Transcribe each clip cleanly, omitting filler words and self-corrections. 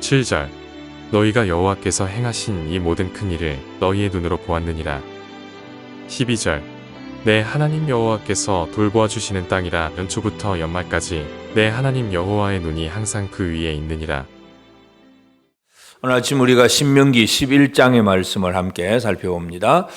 7절 너희가 여호와께서 행하신 이 모든 큰 일을 너희의 눈으로 보았느니라. 12절 내 하나님 여호와께서 돌보아 주시는 땅이라 연초부터 연말까지 내 하나님 여호와의 눈이 항상 그 위에 있느니라. 오늘 아침 우리가 신명기 11장의 말씀을 함께 살펴봅니다.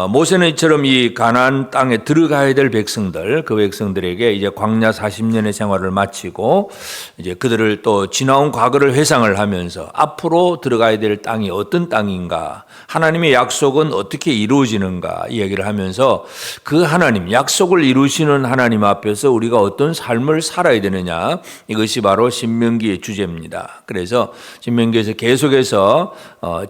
모세는 이처럼 이 가나안 땅에 들어가야 될 백성들, 그 백성들에게 이제 광야 40년의 생활을 마치고 이제 그들을 또 지나온 과거를 회상을 하면서 앞으로 들어가야 될 땅이 어떤 땅인가, 하나님의 약속은 어떻게 이루어지는가 이 얘기를 하면서 그 하나님, 약속을 이루시는 하나님 앞에서 우리가 어떤 삶을 살아야 되느냐, 이것이 바로 신명기의 주제입니다. 그래서 신명기에서 계속해서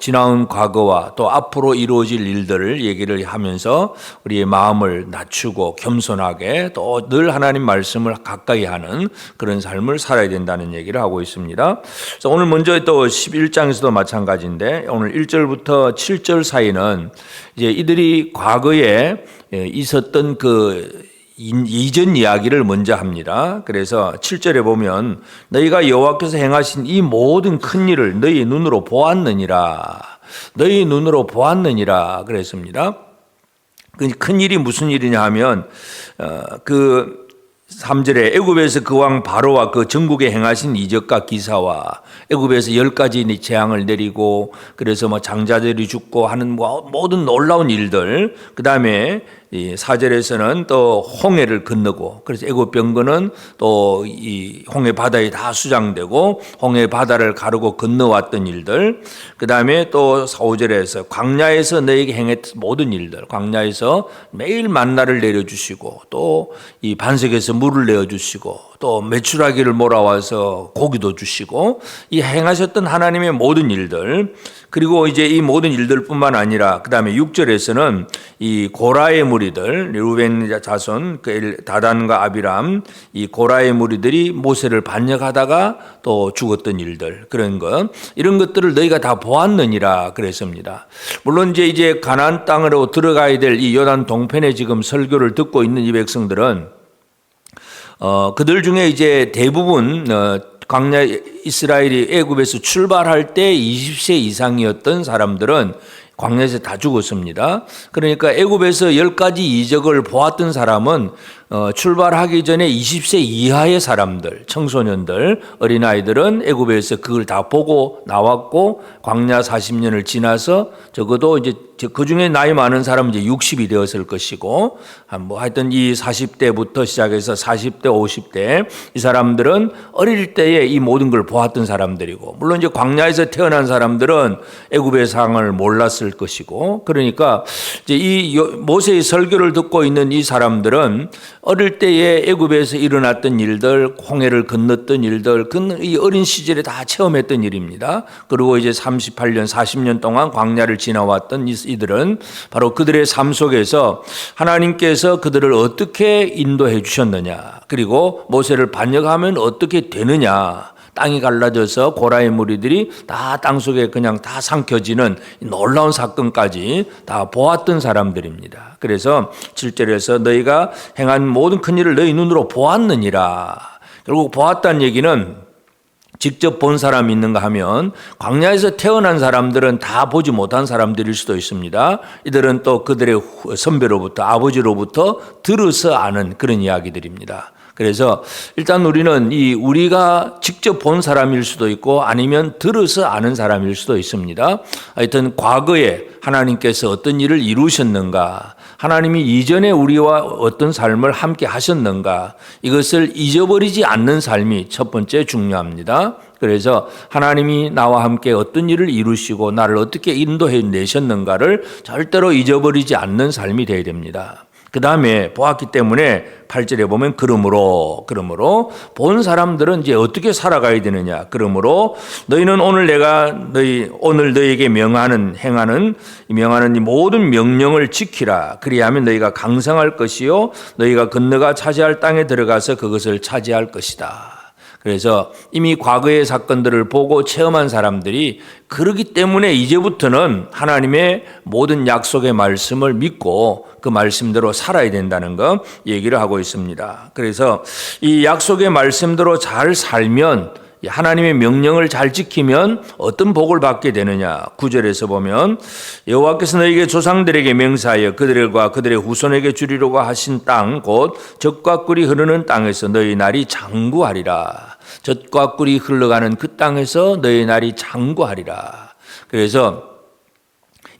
지나온 과거와 또 앞으로 이루어질 일들을 얘기를 하면서 우리의 마음을 낮추고 겸손하게 또 늘 하나님 말씀을 가까이 하는 그런 삶을 살아야 된다는 얘기를 하고 있습니다. 그래서 오늘 먼저 또 11장에서도 마찬가지인데 오늘 1절부터 7절 사이는 이제 이들이 과거에 있었던 그 이전 이야기를 먼저 합니다. 그래서 7절에 보면 너희가 여호와께서 행하신 이 모든 큰 일을 너희 눈으로 보았느니라. 너희 눈으로 보았느니라 그랬습니다. 그 큰 일이 무슨 일이냐 하면 그 3절에 애굽에서 그 왕 바로와 그 전국에 행하신 이적과 기사와 애굽에서 10가지 재앙을 내리고 그래서 뭐 장자들이 죽고 하는 모든 놀라운 일들, 그 다음에 4절에서는 또 홍해를 건너고 그래서 애굽 병거는 또 이 홍해 바다에 다 수장되고 홍해 바다를 가르고 건너왔던 일들, 그 다음에 또 5절에서 광야에서 너에게 행했던 모든 일들, 광야에서 매일 만나를 내려주시고 또 이 반석에서 물을 내어주시고 또 메추라기를 몰아와서 고기도 주시고 이 행하셨던 하나님의 모든 일들, 그리고 이제 이 모든 일들뿐만 아니라 그 다음에 6절에서는 이 고라의 무리들, 르우벤 자손 다단과 아비람, 이 고라의 무리들이 모세를 반역하다가 또 죽었던 일들, 그런 것, 이런 것들을 너희가 다 보았느니라 그랬습니다. 물론 이제 가나안 땅으로 들어가야 될 이 요단 동편에 지금 설교를 듣고 있는 이 백성들은 그들 중에 이제 대부분 광야 이스라엘이 애굽에서 출발할 때 20세 이상이었던 사람들은 광야에서 다 죽었습니다. 그러니까 애굽에서 10가지 이적을 보았던 사람은 출발하기 전에 20세 이하의 사람들, 청소년들, 어린아이들은 애굽에서 그걸 다 보고 나왔고 광야 40년을 지나서 적어도 이제 그 중에 나이 많은 사람은 이제 60이 되었을 것이고 하여튼 이 40대부터 시작해서 40대, 50대 이 사람들은 어릴 때에 이 모든 걸 보았던 사람들이고, 물론 이제 광야에서 태어난 사람들은 애굽의 상을 몰랐을 것이고, 그러니까 이제 이 모세의 설교를 듣고 있는 이 사람들은 어릴 때에 애굽에서 일어났던 일들, 홍해를 건넜던 일들, 이 어린 시절에 다 체험했던 일입니다. 그리고 이제 38년, 40년 동안 광야를 지나왔던 이들은 바로 그들의 삶 속에서 하나님께서 그들을 어떻게 인도해 주셨느냐, 그리고 모세를 반역하면 어떻게 되느냐, 땅이 갈라져서 고라의 무리들이 다 땅속에 그냥 다 삼켜지는 놀라운 사건까지 다 보았던 사람들입니다. 그래서 7절에서 너희가 행한 모든 큰 일을 너희 눈으로 보았느니라. 결국 보았다는 얘기는 직접 본 사람이 있는가 하면 광야에서 태어난 사람들은 다 보지 못한 사람들일 수도 있습니다. 이들은 또 그들의 선배로부터, 아버지로부터 들어서 아는 그런 이야기들입니다. 그래서 일단 우리는 우리가 직접 본 사람일 수도 있고 아니면 들어서 아는 사람일 수도 있습니다. 하여튼 과거에 하나님께서 어떤 일을 이루셨는가, 하나님이 이전에 우리와 어떤 삶을 함께 하셨는가, 이것을 잊어버리지 않는 삶이 첫 번째 중요합니다. 그래서 하나님이 나와 함께 어떤 일을 이루시고 나를 어떻게 인도해 내셨는가를 절대로 잊어버리지 않는 삶이 되어야 됩니다. 그 다음에 보았기 때문에 8절에 보면 그러므로 본 사람들은 이제 어떻게 살아가야 되느냐. 그러므로 너희는 오늘 너희에게 명하는 이 모든 명령을 지키라. 그리하면 너희가 강성할 것이요 너희가 건너가 차지할 땅에 들어가서 그것을 차지할 것이다. 그래서 이미 과거의 사건들을 보고 체험한 사람들이 그러기 때문에 이제부터는 하나님의 모든 약속의 말씀을 믿고 그 말씀대로 살아야 된다는 거 얘기를 하고 있습니다. 그래서 이 약속의 말씀대로 잘 살면 하나님의 명령을 잘 지키면 어떤 복을 받게 되느냐. 9절에서 보면 여호와께서 너희에게 조상들에게 맹세하여 그들과 그들의 후손에게 주리라고 하신 땅 곧 젖과 꿀이 흐르는 땅에서 너희 날이 장구하리라. 젖과 꿀이 흘러가는 그 땅에서 너희 날이 장구하리라. 그래서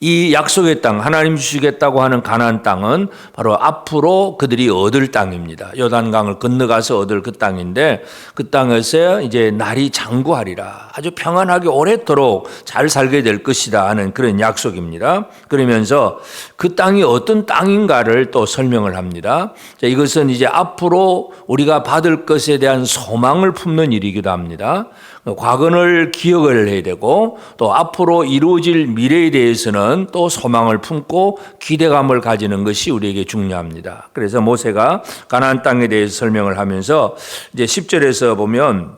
이 약속의 땅, 하나님 주시겠다고 하는 가나안 땅은 바로 앞으로 그들이 얻을 땅입니다. 요단강을 건너가서 얻을 그 땅인데 그 땅에서 이제 날이 장구하리라. 아주 평안하게 오래도록 잘 살게 될 것이다 하는 그런 약속입니다. 그러면서 그 땅이 어떤 땅인가를 또 설명을 합니다. 자, 이것은 이제 앞으로 우리가 받을 것에 대한 소망을 품는 일이기도 합니다. 과거를 기억을 해야 되고 또 앞으로 이루어질 미래에 대해서는 또 소망을 품고 기대감을 가지는 것이 우리에게 중요합니다. 그래서 모세가 가나안 땅에 대해서 설명을 하면서 이제 10절에서 보면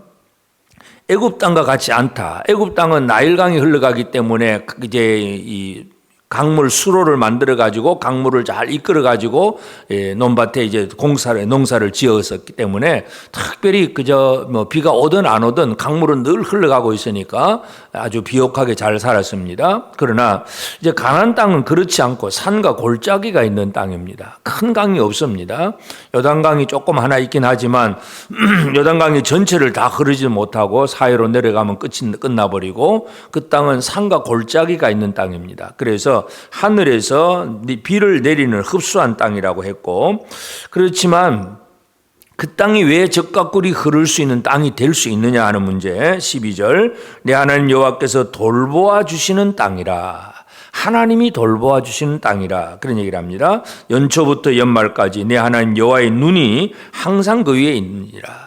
애굽 땅과 같지 않다. 애굽 땅은 나일강이 흘러가기 때문에 이제 이 강물 수로를 만들어 가지고 강물을 잘 이끌어 가지고 논밭에 이제 농사를 지었었기 때문에 특별히 그저 뭐 비가 오든 안 오든 강물은 늘 흘러가고 있으니까 아주 비옥하게 잘 살았습니다. 그러나 이제 가나안 땅은 그렇지 않고 산과 골짜기가 있는 땅입니다. 큰 강이 없습니다. 요단강이 조금 하나 있긴 하지만 요단강이 전체를 다 흐르지 못하고 사해로 내려가면 끝나버리고 그 땅은 산과 골짜기가 있는 땅입니다. 그래서 하늘에서 비를 내리는 흡수한 땅이라고 했고, 그렇지만 그 땅이 왜 젖과 꿀이 흐를 수 있는 땅이 될 수 있느냐 하는 문제. 12절 내 하나님 여호와께서 돌보아 주시는 땅이라. 하나님이 돌보아 주시는 땅이라 그런 얘기를 합니다. 연초부터 연말까지 내 하나님 여호와의 눈이 항상 그 위에 있느니라.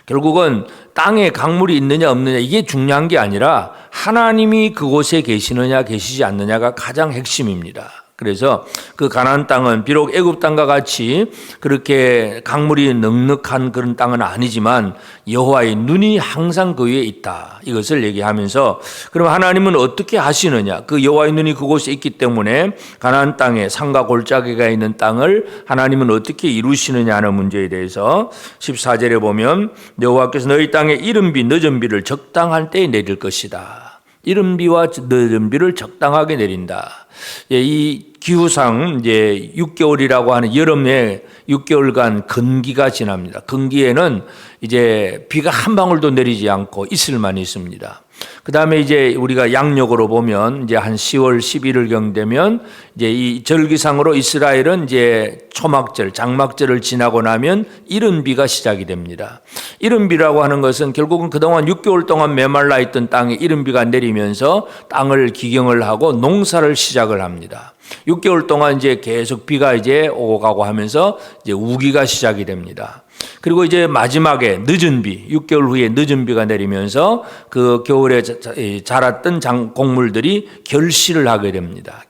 결국은 땅에 강물이 있느냐 없느냐 이게 중요한 게 아니라 하나님이 그곳에 계시느냐 계시지 않느냐가 가장 핵심입니다. 그래서 그 가나안 땅은 비록 애굽 땅과 같이 그렇게 강물이 넉넉한 그런 땅은 아니지만 여호와의 눈이 항상 그 위에 있다. 이것을 얘기하면서 그럼 하나님은 어떻게 하시느냐? 그 여호와의 눈이 그곳에 있기 때문에 가나안 땅에 산과 골짜기가 있는 땅을 하나님은 어떻게 이루시느냐 하는 문제에 대해서 14절에 보면 여호와께서 너희 땅에 이른 비 늦은 비를 적당한 때에 내릴 것이다. 이른 비와 늦은 비를 적당하게 내린다. 이 기후상 이제 6개월이라고 하는 여름에 6개월간 건기가 지납니다. 건기에는 이제 비가 한 방울도 내리지 않고 이슬만 있습니다. 그 다음에 이제 우리가 양력으로 보면 이제 한 10월, 11월경 되면 이제 이 절기상으로 이스라엘은 이제 초막절, 장막절을 지나고 나면 이른 비가 시작이 됩니다. 이른 비라고 하는 것은 결국은 그동안 6개월 동안 메말라 있던 땅에 이른 비가 내리면서 땅을 기경을 하고 농사를 시작을 합니다. 6개월 동안 이제 계속 비가 이제 오고 가고 하면서 이제 우기가 시작이 됩니다. 그리고 이제 마지막에 늦은 비, 6개월 후에 늦은 비가 내리면서 그 겨울에 자랐던 곡물들이 결실을 하게 됩니다.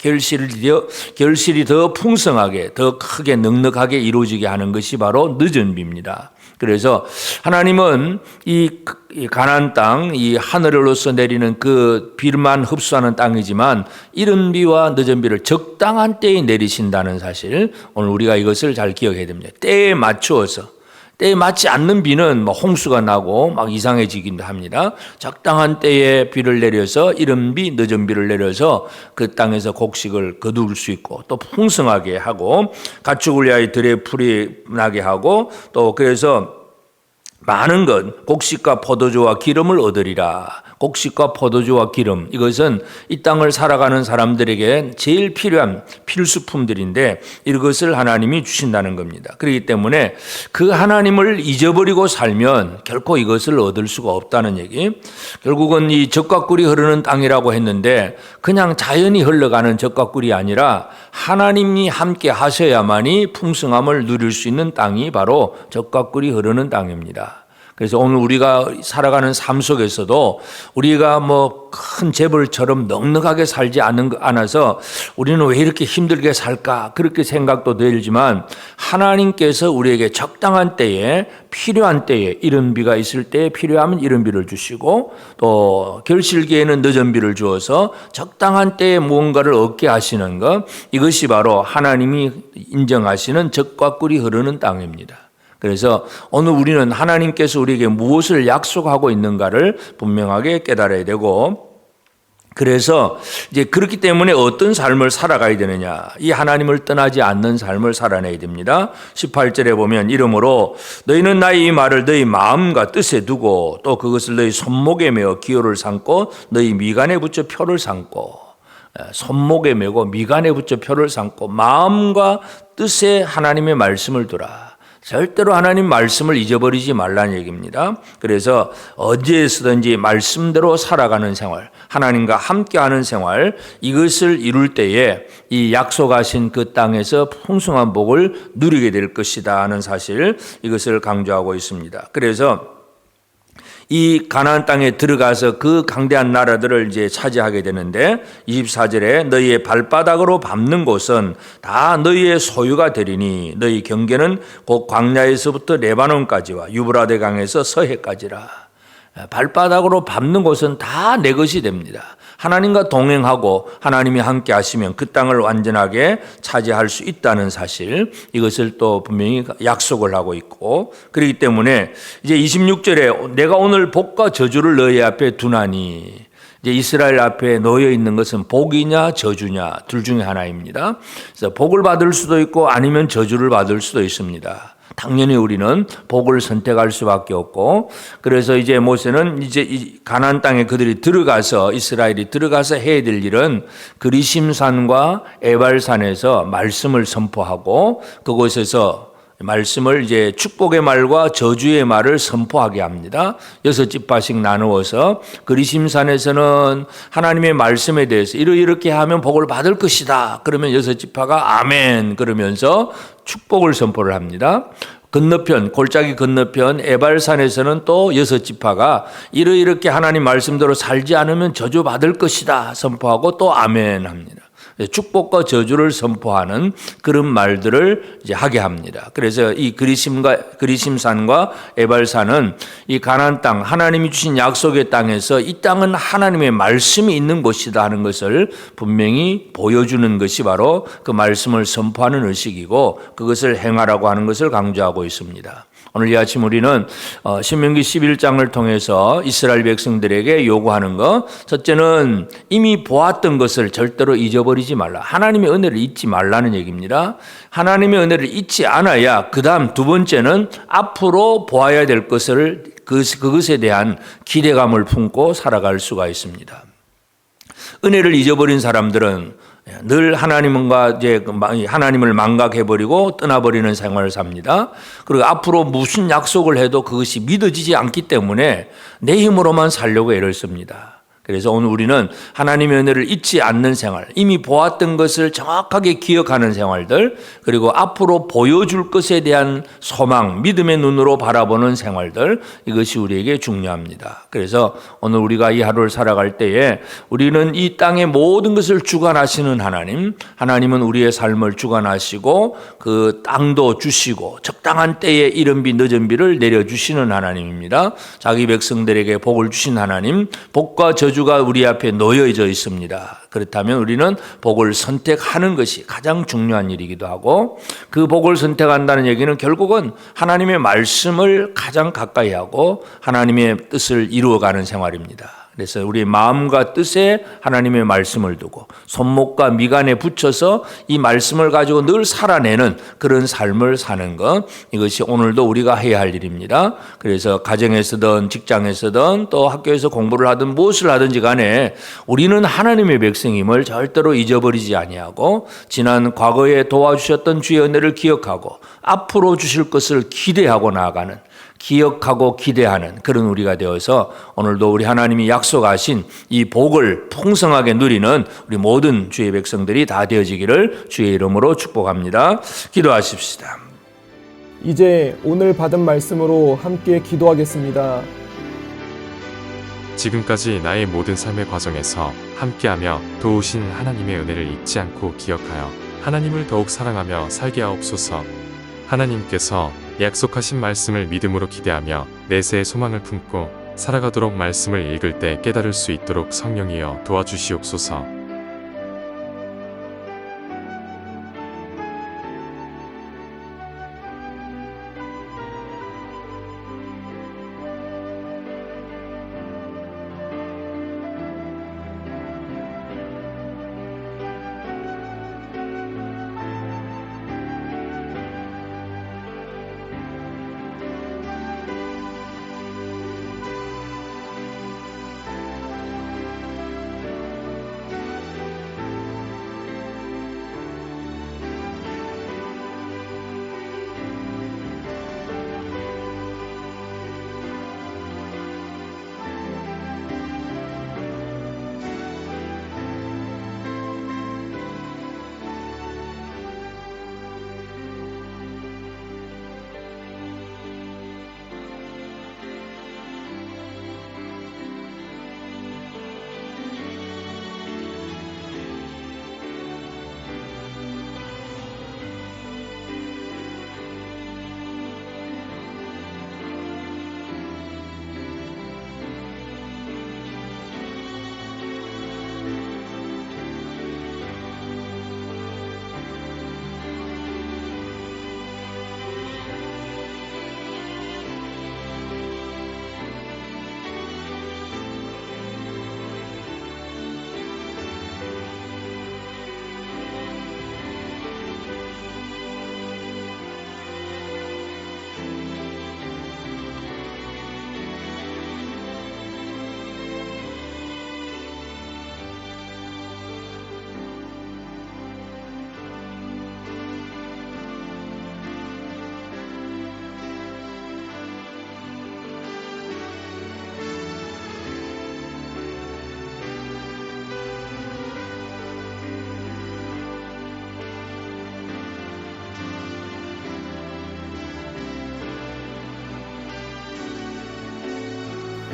결실이 더 풍성하게, 더 크게 넉넉하게 이루어지게 하는 것이 바로 늦은 비입니다. 그래서 하나님은 이 가나안 땅, 이 하늘로서 내리는 그 비만 흡수하는 땅이지만 이른 비와 늦은 비를 적당한 때에 내리신다는 사실, 오늘 우리가 이것을 잘 기억해야 됩니다. 때에 맞추어서. 때에 맞지 않는 비는 뭐 홍수가 나고 막 이상해지기도 합니다. 적당한 때에 비를 내려서 이른 비, 늦은 비를 내려서 그 땅에서 곡식을 거둘 수 있고 또 풍성하게 하고 가축을 위하여 들에 풀이 나게 하고 또 그래서 많은 것, 곡식과 포도주와 기름을 얻으리라. 곡식과 포도주와 기름, 이것은 이 땅을 살아가는 사람들에게 제일 필요한 필수품들인데 이것을 하나님이 주신다는 겁니다. 그렇기 때문에 그 하나님을 잊어버리고 살면 결코 이것을 얻을 수가 없다는 얘기. 결국은 이 젖과 꿀이 흐르는 땅이라고 했는데 그냥 자연이 흘러가는 젖과 꿀이 아니라 하나님이 함께 하셔야만이 풍성함을 누릴 수 있는 땅이 바로 젖과 꿀이 흐르는 땅입니다. 그래서 오늘 우리가 살아가는 삶 속에서도 우리가 뭐 큰 재벌처럼 넉넉하게 살지 않아서 우리는 왜 이렇게 힘들게 살까 그렇게 생각도 들지만 하나님께서 우리에게 적당한 때에 필요한 때에 이른 비가 있을 때 필요하면 이른 비를 주시고 또 결실기에는 늦은 비를 주어서 적당한 때에 무언가를 얻게 하시는 것, 이것이 바로 하나님이 인정하시는 젖과 꿀이 흐르는 땅입니다. 그래서 오늘 우리는 하나님께서 우리에게 무엇을 약속하고 있는가를 분명하게 깨달아야 되고, 그래서 이제 그렇기 때문에 어떤 삶을 살아가야 되느냐, 이 하나님을 떠나지 않는 삶을 살아내야 됩니다. 18절에 보면 이러므로 너희는 나의 이 말을 너희 마음과 뜻에 두고 또 그것을 너희 손목에 메어 기호를 삼고 너희 미간에 붙여 표를 삼고, 손목에 메고 미간에 붙여 표를 삼고 마음과 뜻에 하나님의 말씀을 두라. 절대로 하나님 말씀을 잊어버리지 말라는 얘기입니다. 그래서 어디에서든지 말씀대로 살아가는 생활, 하나님과 함께하는 생활, 이것을 이룰 때에 이 약속하신 그 땅에서 풍성한 복을 누리게 될 것이다 하는 사실, 이것을 강조하고 있습니다. 그래서 이 가나안 땅에 들어가서 그 강대한 나라들을 이제 차지하게 되는데, 24절에 너희의 발바닥으로 밟는 곳은 다 너희의 소유가 되리니 너희 경계는 곧 광야에서부터 레바논까지와 유브라데 강에서 서해까지라. 발바닥으로 밟는 곳은 다 내 것이 됩니다. 하나님과 동행하고 하나님이 함께 하시면 그 땅을 완전하게 차지할 수 있다는 사실, 이것을 또 분명히 약속을 하고 있고, 그렇기 때문에 이제 26절에 내가 오늘 복과 저주를 너희 앞에 두나니, 이제 이스라엘 앞에 놓여 있는 것은 복이냐 저주냐 둘 중에 하나입니다. 그래서 복을 받을 수도 있고 아니면 저주를 받을 수도 있습니다. 당연히 우리는 복을 선택할 수밖에 없고, 그래서 이제 모세는 이제 이 가나안 땅에 그들이 들어가서, 이스라엘이 들어가서 해야 될 일은 그리심산과 에발산에서 말씀을 선포하고, 그곳에서 말씀을 이제 축복의 말과 저주의 말을 선포하게 합니다. 6지파씩 나누어서 그리심산에서는 하나님의 말씀에 대해서 이렇게 하면 복을 받을 것이다. 그러면 6지파가 아멘 그러면서 축복을 선포를 합니다. 건너편, 골짜기 건너편 에발산에서는 또 6지파가 이렇게 하나님 말씀대로 살지 않으면 저주받을 것이다 선포하고 또 아멘 합니다. 축복과 저주를 선포하는 그런 말들을 이제 하게 합니다. 그래서 이 그리심산과 에발산은 이 가나안 땅, 하나님이 주신 약속의 땅에서 이 땅은 하나님의 말씀이 있는 곳이다 하는 것을 분명히 보여주는 것이 바로 그 말씀을 선포하는 의식이고, 그것을 행하라고 하는 것을 강조하고 있습니다. 오늘 이 아침 우리는 신명기 11장을 통해서 이스라엘 백성들에게 요구하는 것, 첫째는 이미 보았던 것을 절대로 잊어버리지 말라. 하나님의 은혜를 잊지 말라는 얘기입니다. 하나님의 은혜를 잊지 않아야 그 다음 두 번째는 앞으로 보아야 될 것을, 그것에 대한 기대감을 품고 살아갈 수가 있습니다. 은혜를 잊어버린 사람들은 늘 하나님과 이제 하나님을 망각해버리고 떠나버리는 생활을 삽니다. 그리고 앞으로 무슨 약속을 해도 그것이 믿어지지 않기 때문에 내 힘으로만 살려고 애를 씁니다. 그래서 오늘 우리는 하나님의 은혜를 잊지 않는 생활, 이미 보았던 것을 정확하게 기억하는 생활들, 그리고 앞으로 보여줄 것에 대한 소망, 믿음의 눈으로 바라보는 생활들, 이것이 우리에게 중요합니다. 그래서 오늘 우리가 이 하루를 살아갈 때에 우리는 이 땅의 모든 것을 주관하시는 하나님, 하나님은 우리의 삶을 주관하시고 그 땅도 주시고 적당한 때에 이른 비 늦은 비를 내려주시는 하나님입니다. 자기 백성들에게 복을 주신 하나님, 복과 저주가 우리 앞에 놓여져 있습니다. 그렇다면 우리는 복을 선택하는 것이 가장 중요한 일이기도 하고, 그 복을 선택한다는 얘기는 결국은 하나님의 말씀을 가장 가까이 하고 하나님의 뜻을 이루어가는 생활입니다. 그래서 우리 마음과 뜻에 하나님의 말씀을 두고 손목과 미간에 붙여서 이 말씀을 가지고 늘 살아내는 그런 삶을 사는 것, 이것이 오늘도 우리가 해야 할 일입니다. 그래서 가정에서든 직장에서든 또 학교에서 공부를 하든 무엇을 하든지 간에 우리는 하나님의 백성임을 절대로 잊어버리지 아니하고, 지난 과거에 도와주셨던 주의 은혜를 기억하고 앞으로 주실 것을 기대하고 나아가는, 기억하고 기대하는 그런 우리가 되어서 오늘도 우리 하나님이 약속하신 이 복을 풍성하게 누리는 우리 모든 주의 백성들이 다 되어지기를 주의 이름으로 축복합니다. 기도하십시다. 이제 오늘 받은 말씀으로 함께 기도하겠습니다. 지금까지 나의 모든 삶의 과정에서 함께하며 도우신 하나님의 은혜를 잊지 않고 기억하여 하나님을 더욱 사랑하며 살게 하옵소서. 하나님께서 약속하신 말씀을 믿음으로 기대하며 내세의 소망을 품고 살아가도록 말씀을 읽을 때 깨달을 수 있도록 성령이여 도와주시옵소서.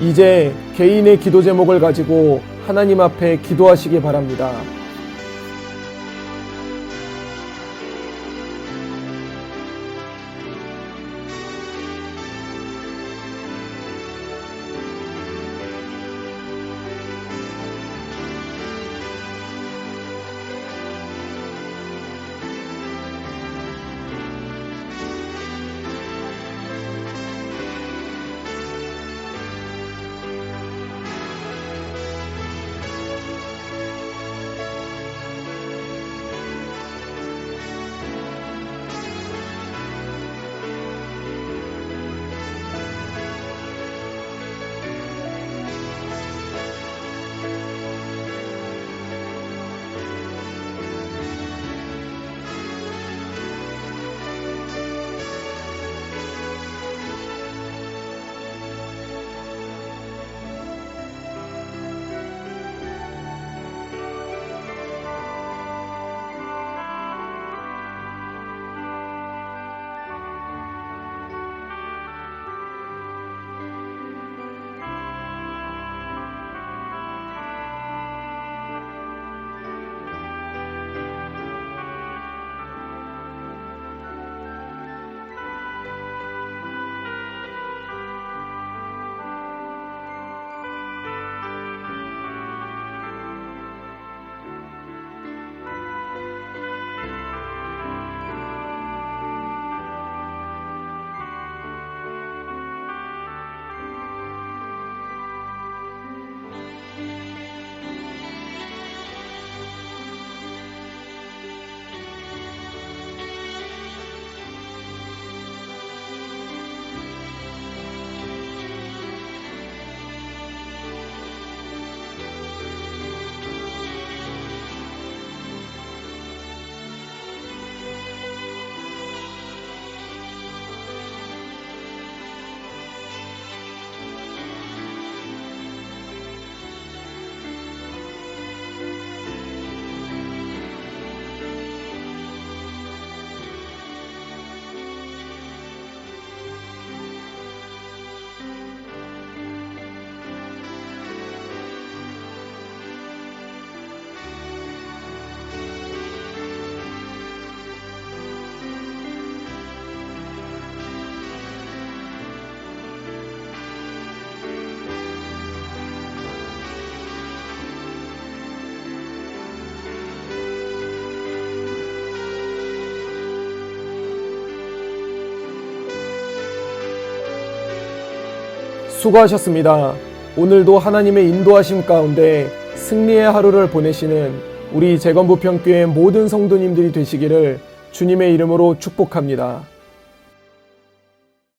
이제 개인의 기도 제목을 가지고 하나님 앞에 기도하시기 바랍니다. 수고하셨습니다. 오늘도 하나님의 인도하심 가운데 승리의 하루를 보내시는 우리 재건부평교회 모든 성도님들이 되시기를 주님의 이름으로 축복합니다.